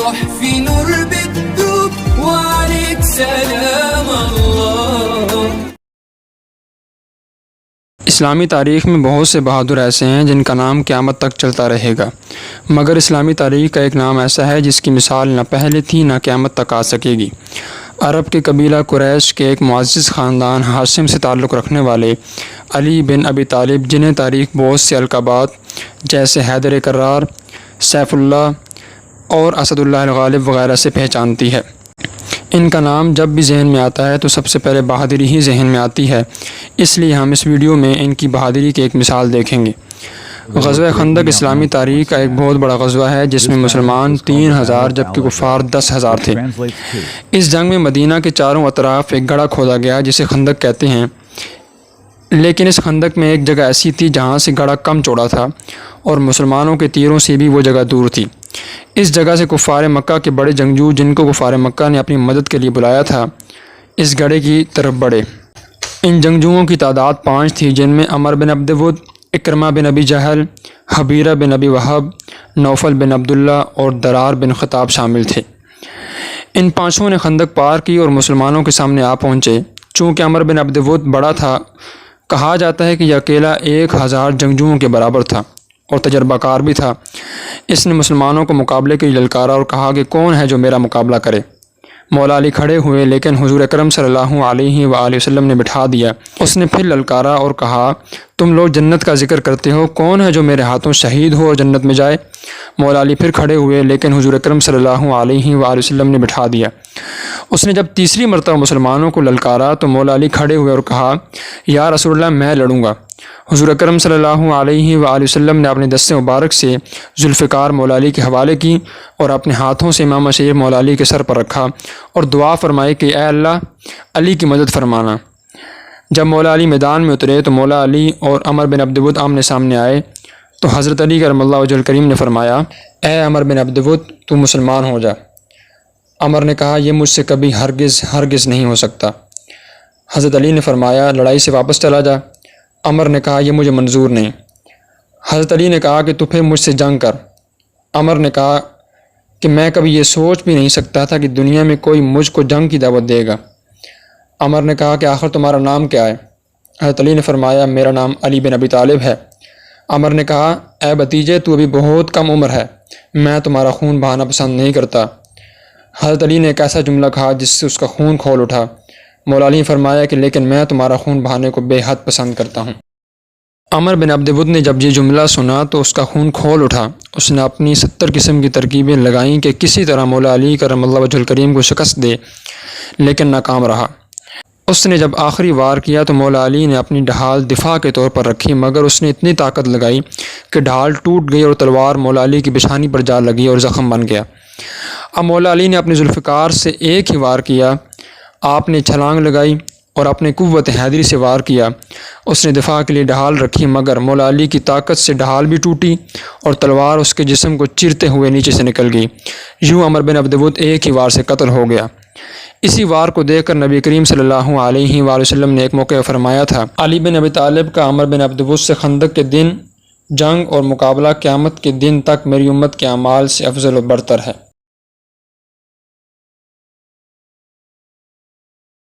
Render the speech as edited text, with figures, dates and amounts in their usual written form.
روح في نور بتدوب وعليك سلام الله. اسلامی تاریخ میں بہت سے بہادر ایسے ہیں جن کا نام قیامت تک چلتا رہے گا، مگر اسلامی تاریخ کا ایک نام ایسا ہے جس کی مثال نہ پہلے تھی نہ قیامت تک آ سکے گی۔ عرب کے قبیلہ قریش کے ایک معزز خاندان ہاشم سے تعلق رکھنے والے علی بن ابی طالب، جنہیں تاریخ بہت سے القابات جیسے حیدر کرار، سیف اللہ اور اسد اللہ الغالب وغیرہ سے پہچانتی ہے۔ ان کا نام جب بھی ذہن میں آتا ہے تو سب سے پہلے بہادری ہی ذہن میں آتی ہے، اس لیے ہم اس ویڈیو میں ان کی بہادری کی ایک مثال دیکھیں گے۔ غزوہ خندق اسلامی تاریخ کا ایک بہت بڑا غزوہ ہے جس میں مسلمان 3000 جبکہ کفار 10,000 تھے۔ اس جنگ میں مدینہ کے چاروں اطراف ایک گڑھا کھودا گیا جسے خندق کہتے ہیں، لیکن اس خندق میں ایک جگہ ایسی تھی جہاں سے گڑھا کم چوڑا تھا اور مسلمانوں کے تیروں سے بھی وہ جگہ دور تھی۔ اس جگہ سے کفار مکہ کے بڑے جنگجو، جن کو کفار مکہ نے اپنی مدد کے لیے بلایا تھا، اس گڑھے کی طرف بڑھے۔ ان جنگجوؤں کی تعداد 5 تھی، جن میں عمر بن عبد ود، اکرمہ بن ابی جہل، حبیرہ بن ابی وہب، نوفل بن عبداللہ اور درار بن خطاب شامل تھے۔ ان پانچوں نے خندق پار کی اور مسلمانوں کے سامنے آ پہنچے۔ چونکہ عمر بن عبد ود بڑا تھا، کہا جاتا ہے کہ یہ اکیلا 1000 جنگجوؤں کے برابر تھا اور تجربہ کار بھی تھا۔ اس نے مسلمانوں کو مقابلے کے لیے للکارا اور کہا کہ کون ہے جو میرا مقابلہ کرے۔ مولا علی کھڑے ہوئے، لیکن حضور اکرم صلی اللہ علیہ وآلہ وسلم نے بٹھا دیا۔ اس نے پھر للکارا اور کہا، تم لوگ جنت کا ذکر کرتے ہو، کون ہے جو میرے ہاتھوں شہید ہو اور جنت میں جائے؟ مولا علی پھر کھڑے ہوئے، لیکن حضور اکرم صلی اللہ علیہ وآلہ وسلم نے بٹھا دیا۔ اس نے جب تیسری مرتبہ مسلمانوں کو للکارا تو مولا علی کھڑے ہوئے اور کہا، یا رسول اللہ میں لڑوں گا۔ حضور اکرم صلی اللہ علیہ وآلہ وسلم نے اپنے دست مبارک سے ذوالفقار مولا علی کے حوالے کی اور اپنے ہاتھوں سے امامہ شریف مولا علی کے سر پر رکھا اور دعا فرمائی کہ اے اللہ علی کی مدد فرمانا۔ جب مولا علی میدان میں اترے تو مولا علی اور عمر بن عبد ود آمنے سامنے آئے تو حضرت علی کرم اللہ وجہ الکریم نے فرمایا، اے عمر بن عبد ود تو مسلمان ہو جا۔ عمر نے کہا، یہ مجھ سے کبھی ہرگز نہیں ہو سکتا۔ حضرت علی نے فرمایا، لڑائی سے واپس چلا جا۔ عمر نے کہا، یہ مجھے منظور نہیں۔ حضرت علی نے کہا کہ تو پھر مجھ سے جنگ کر۔ عمر نے کہا کہ میں کبھی یہ سوچ بھی نہیں سکتا تھا کہ دنیا میں کوئی مجھ کو جنگ کی دعوت دے گا۔ عمر نے کہا کہ آخر تمہارا نام کیا ہے؟ حضرت علی نے فرمایا، میرا نام علی بن ابی طالب ہے۔ عمر نے کہا، اے بھتیجے تو ابھی بہت کم عمر ہے، میں تمہارا خون بہانا پسند نہیں کرتا۔ حضرت علی نے ایک ایسا جملہ کہا جس سے اس کا خون کھول اٹھا۔ مولا علی نے فرمایا کہ لیکن میں تمہارا خون بہانے کو بے حد پسند کرتا ہوں۔ عمر بن عبد ود نے جب یہ جملہ سنا تو اس کا خون کھول اٹھا۔ اس نے اپنی 70 قسم کی ترکیبیں لگائیں کہ کسی طرح مولا علی کرم اللہ وجہ الکریم کو شکست دے، لیکن ناکام رہا۔ اس نے جب آخری وار کیا تو مولا علی نے اپنی ڈھال دفاع کے طور پر رکھی، مگر اس نے اتنی طاقت لگائی کہ ڈھال ٹوٹ گئی اور تلوار مولا علی کی بچھانی پر جا لگی اور زخم بن گیا۔ اب مولا علی نے اپنے ذوالفقار سے ایک ہی وار کیا۔ آپ نے چھلانگ لگائی اور اپنے قوت حیدری سے وار کیا۔ اس نے دفاع کے لیے ڈھال رکھی، مگر مولا علی کی طاقت سے ڈھال بھی ٹوٹی اور تلوار اس کے جسم کو چیرتے ہوئے نیچے سے نکل گئی۔ یوں عمر بن عبد ود ایک ہی وار سے قتل ہو گیا۔ اسی وار کو دیکھ کر نبی کریم صلی اللہ علیہ وآلہ وسلم نے ایک موقع فرمایا تھا، علی بن ابی طالب کا عمر بن عبد ود سے خندق کے دن جنگ اور مقابلہ قیامت کے دن تک میری امت کے اعمال سے افضل و برتر ہے۔